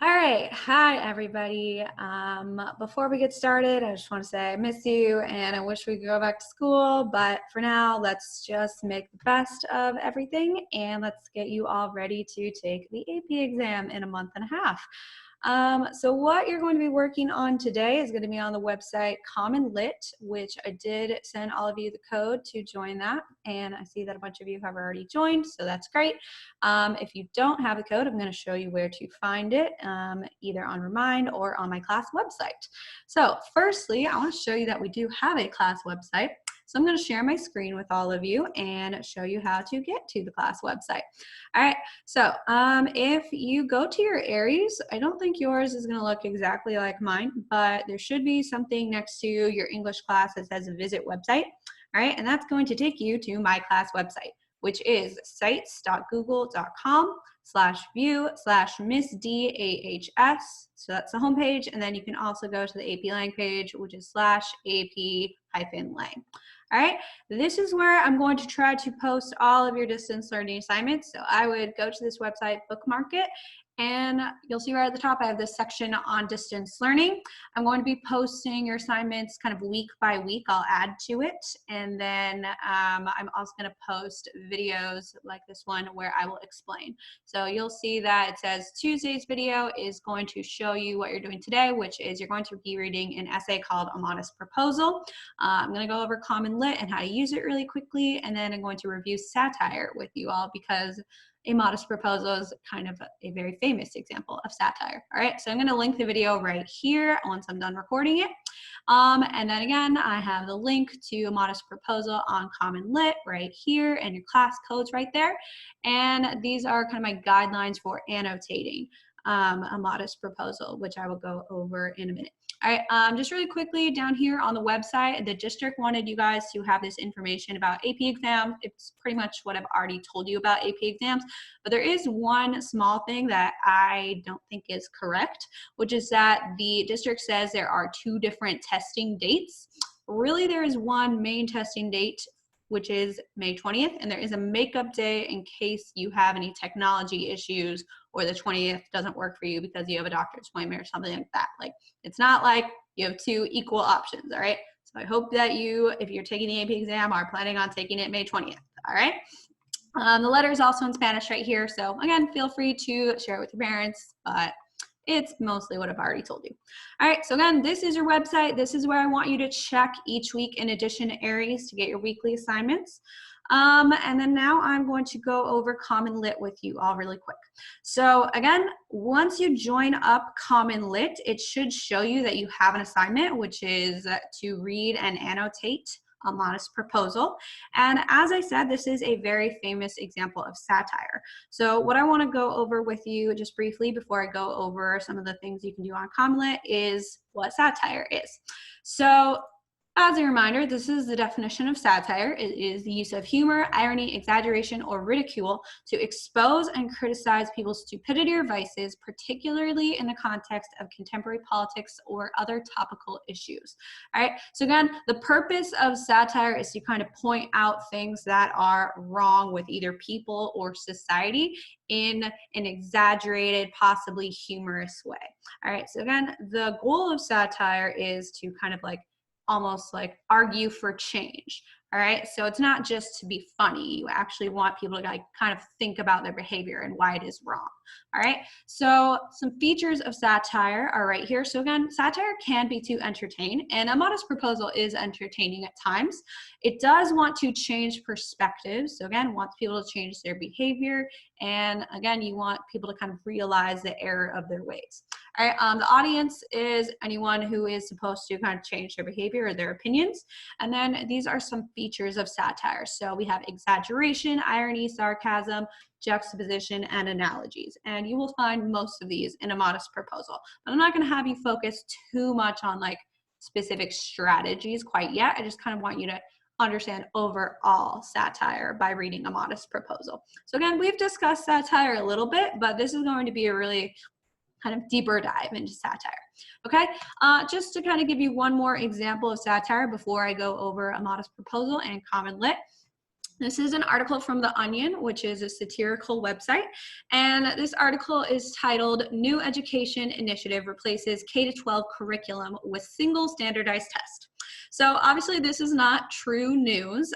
All right. Hi, everybody. Before we get started, I just want to say I miss you and I wish we could go back to school. But for now, let's just make the best of everything and let's get you all ready to take the AP exam in a month and a half. So what you're going to be working on today is going to be on the website CommonLit, which I did send all of you the code to join that. And I see that a bunch of you have already joined, so that's great. If you don't have the code, I'm going to show you where to find it, either on Remind or on my class website. So firstly, I want to show you that we do have a class website. So I'm going to share my screen with all of you and show you how to get to the class website. All right, so if you go to your Aries, I don't think yours is going to look exactly like mine, but there should be something next to your English class that says visit website. All right, and that's going to take you to my class website, which is sites.google.com/view/missdahs. So that's the homepage. And then you can also go to the AP Lang page, which is /AP-Lang. All right, this is where I'm going to try to post all of your distance learning assignments. So I would go to this website, bookmark it, and you'll see right at the top, I have this section on distance learning. I'm going to be posting your assignments kind of week by week. I'll add to it. And then I'm also going to post videos like this one where I will explain. So you'll see that it says Tuesday's video is going to show you what you're doing today, which is you're going to be reading an essay called A Modest Proposal. I'm going to go over CommonLit and how to use it really quickly. And then I'm going to review satire with you all because A Modest Proposal is kind of a very famous example of satire. All right, so I'm going to link the video right here once I'm done recording it. And then again, I have the link to A Modest Proposal on CommonLit right here and your class codes right there. And these are kind of my guidelines for annotating A Modest Proposal, which I will go over in a minute. All right, just really quickly down here on the website, the district wanted you guys to have this information about AP exams. It's pretty much what I've already told you about AP exams, but there is one small thing that I don't think is correct, which is that the district says there are two different testing dates. Really, there is one main testing date, which is May 20th, and there is a makeup day in case you have any technology issues or the 20th doesn't work for you because you have a doctor's appointment or something like that. Like, it's not like you have two equal options, all right? So I hope that you, if you're taking the AP exam, are planning on taking it May 20th, all right? The letter is also in Spanish right here, so again, feel free to share it with your parents, but it's mostly what I've already told you. All right, so again, this is your website. This is where I want you to check each week in addition to Aries to get your weekly assignments. And then now I'm going to go over CommonLit with you all really quick. So again, once you join up CommonLit, it should show you that you have an assignment, which is to read and annotate A Modest Proposal. And as I said, this is a very famous example of satire. So what I want to go over with you just briefly before I go over some of the things you can do on CommonLit is what satire is. So as a reminder, this is the definition of satire. It is the use of humor, irony, exaggeration, or ridicule to expose and criticize people's stupidity or vices, particularly in the context of contemporary politics or other topical issues. All right, so again, the purpose of satire is to kind of point out things that are wrong with either people or society in an exaggerated, possibly humorous way. All right, so again, the goal of satire is to kind of like almost like argue for change. All right, so it's not just to be funny. You actually want people to like kind of think about their behavior and why it is wrong. All right, so some features of satire are right here. So again, satire can be to entertain, and A Modest Proposal is entertaining at times. It does want to change perspectives. So again, wants people to change their behavior, and again, you want people to kind of realize the error of their ways. All right, the audience is anyone who is supposed to kind of change their behavior or their opinions. And then these are some features of satire. So we have exaggeration, irony, sarcasm, juxtaposition, and analogies. And you will find most of these in A Modest Proposal. But I'm not going to have you focus too much on like specific strategies quite yet. I just kind of want you to understand overall satire by reading A Modest Proposal. So again, we've discussed satire a little bit, but this is going to be a really kind of deeper dive into satire. Okay, just to kind of give you one more example of satire before I go over A Modest Proposal and CommonLit. This is an article from The Onion, which is a satirical website. And this article is titled, New Education Initiative Replaces K-12 Curriculum with Single Standardized Test. So obviously this is not true news,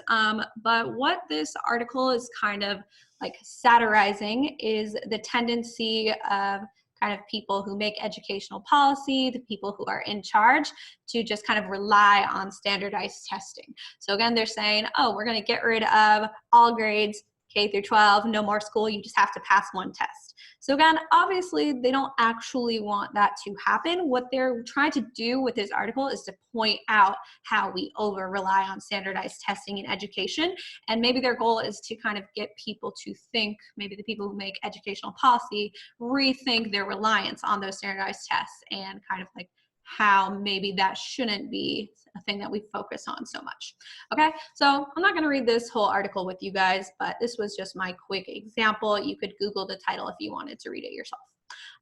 but what this article is kind of like satirizing is the tendency of kind of people who make educational policy, the people who are in charge, to just kind of rely on standardized testing. So again, they're saying, oh, we're going to get rid of all grades, K through 12, no more school, you just have to pass one test. So again, obviously they don't actually want that to happen. What they're trying to do with this article is to point out how we over rely on standardized testing in education. And maybe their goal is to kind of get people to think, maybe the people who make educational policy, rethink their reliance on those standardized tests and kind of like how maybe that shouldn't be a thing that we focus on so much. Okay, so I'm not going to read this whole article with you guys, but this was just my quick example. You could Google the title if you wanted to read it yourself.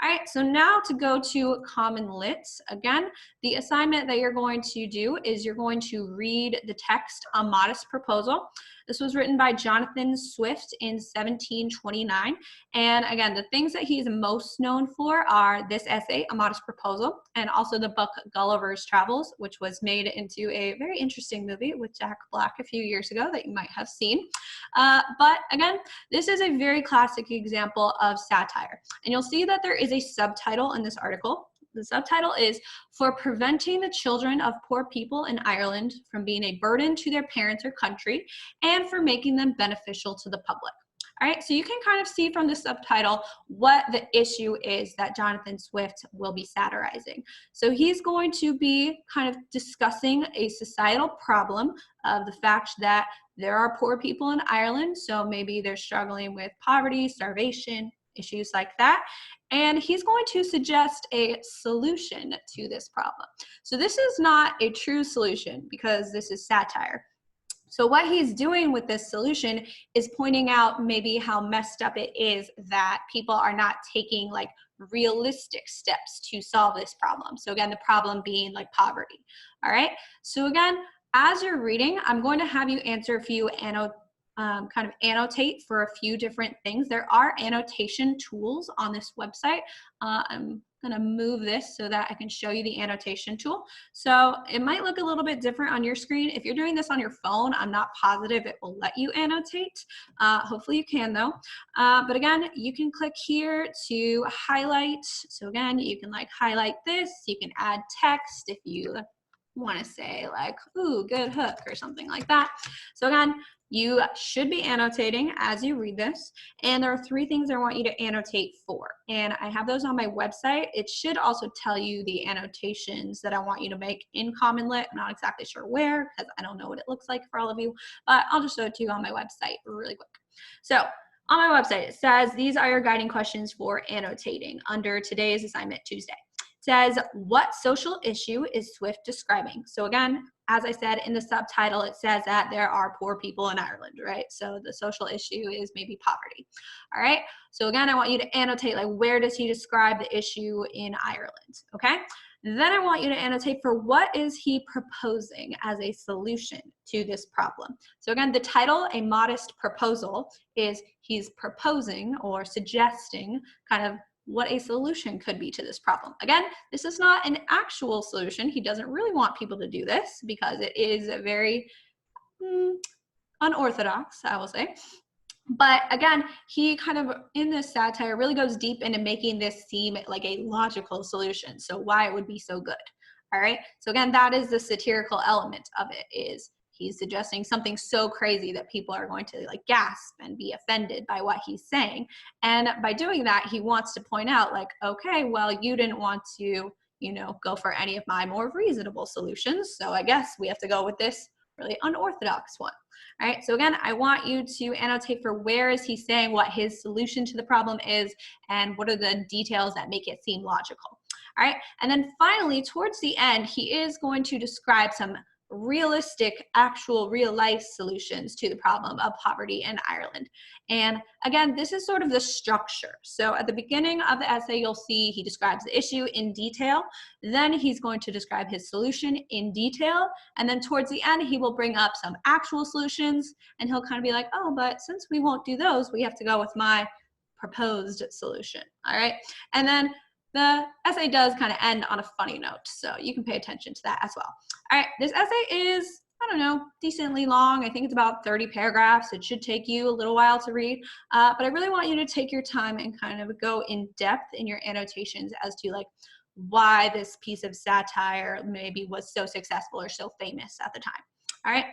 All right, so now to go to CommonLit. Again, the assignment that you're going to do is you're going to read the text, A Modest Proposal. This was written by Jonathan Swift in 1729. And again, the things that he's most known for are this essay, A Modest Proposal, and also the book Gulliver's Travels, which was made into a very interesting movie with Jack Black a few years ago that you might have seen. But again, this is a very classic example of satire. And you'll see that there is a subtitle in this article. The subtitle is, For Preventing the Children of Poor People in Ireland from Being a Burden to Their Parents or Country, and for Making Them Beneficial to the Public. All right, so you can kind of see from the subtitle what the issue is that Jonathan Swift will be satirizing. So he's going to be kind of discussing a societal problem of the fact that there are poor people in Ireland, so maybe they're struggling with poverty, starvation, issues like that. And he's going to suggest a solution to this problem. So this is not a true solution because this is satire. So what he's doing with this solution is pointing out maybe how messed up it is that people are not taking like realistic steps to solve this problem. So again, the problem being like poverty. All right. So again, as you're reading, I'm going to have you answer a few kind of annotate for a few different things. There are annotation tools on this website. I'm going to move this so that I can show you the annotation tool. So it might look a little bit different on your screen. If you're doing this on your phone, I'm not positive it will let you annotate. Hopefully you can though. But again, you can click here to highlight. So again, you can like highlight this. You can add text if you want to say like, ooh, good hook or something like that. So again, you should be annotating as you read this. And there are 3 things I want you to annotate for. And I have those on my website. It should also tell you the annotations that I want you to make in CommonLit. I'm not exactly sure where because I don't know what it looks like for all of you, but I'll just show it to you on my website really quick. So on my website, it says, these are your guiding questions for annotating under today's assignment Tuesday. It says, what social issue is Swift describing? So again, as I said in the subtitle, it says that there are poor people in Ireland, right? So the social issue is maybe poverty. All right. So again, I want you to annotate, like, where does he describe the issue in Ireland? Okay. Then I want you to annotate for what is he proposing as a solution to this problem. So again, the title, A Modest Proposal, is he's proposing or suggesting kind of what a solution could be to this problem. Again, this is not an actual solution. He doesn't really want people to do this because it is very unorthodox, I will say. But again, he kind of, in this satire, really goes deep into making this seem like a logical solution. So why it would be so good. All right. So again, that is the satirical element of it, is he's suggesting something so crazy that people are going to like gasp and be offended by what he's saying. And by doing that, he wants to point out like, okay, well, you didn't want to, you know, go for any of my more reasonable solutions. So I guess we have to go with this really unorthodox one. All right. So again, I want you to annotate for where is he saying what his solution to the problem is and what are the details that make it seem logical. All right. And then finally, towards the end, he is going to describe some realistic, actual real life solutions to the problem of poverty in Ireland. And again, this is sort of the structure. So at the beginning of the essay, you'll see he describes the issue in detail. Then he's going to describe his solution in detail. And then towards the end, he will bring up some actual solutions, and he'll kind of be like, oh, but since we won't do those, we have to go with my proposed solution. All right. And then the essay does kind of end on a funny note, so you can pay attention to that as well. All right, this essay is, I don't know, decently long. I think it's about 30 paragraphs. It should take you a little while to read, but I really want you to take your time and kind of go in depth in your annotations as to like why this piece of satire maybe was so successful or so famous at the time. All right.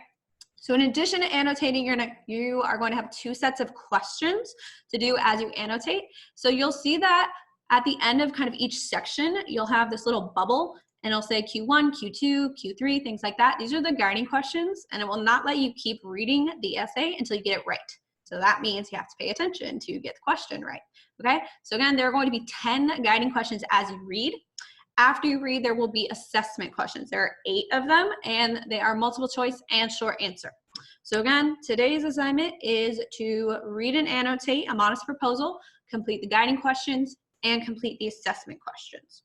So in addition to annotating, you are going to have 2 sets of questions to do as you annotate. So you'll see that at the end of kind of each section, you'll have this little bubble, and it'll say Q1, Q2, Q3, things like that. These are the guiding questions, and it will not let you keep reading the essay until you get it right. So that means you have to pay attention to get the question right, okay? So again, there are going to be 10 guiding questions as you read. After you read, there will be assessment questions. There are 8 of them, and they are multiple choice and short answer. So again, today's assignment is to read and annotate a modest proposal, complete the guiding questions, and complete the assessment questions.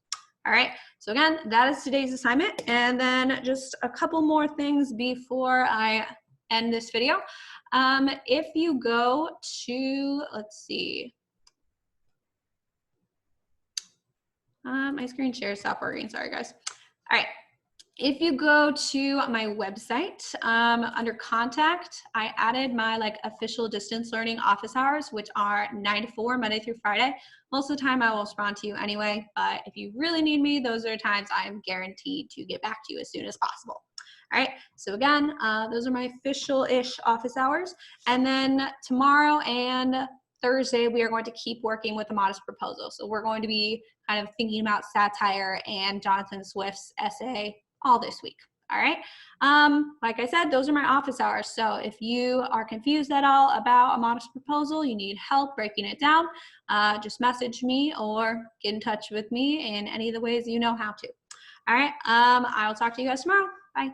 All right, so again, that is today's assignment. And then just a couple more things before I end this video. If you go to, let's see, my screen share stopped working, sorry guys. All right, if you go to my website, under contact, I added my like official distance learning office hours, which are 9 to 4, Monday through Friday. Most of the time I will respond to you anyway, but if you really need me, those are times I am guaranteed to get back to you as soon as possible. All right, so again, those are my official-ish office hours. And then tomorrow and Thursday, we are going to keep working with the modest proposal. So we're going to be kind of thinking about satire and Jonathan Swift's essay all this week. All right. Like I said, those are my office hours. So if you are confused at all about a modest proposal, you need help breaking it down, just message me or get in touch with me in any of the ways you know how to. All right. I will talk to you guys tomorrow. Bye.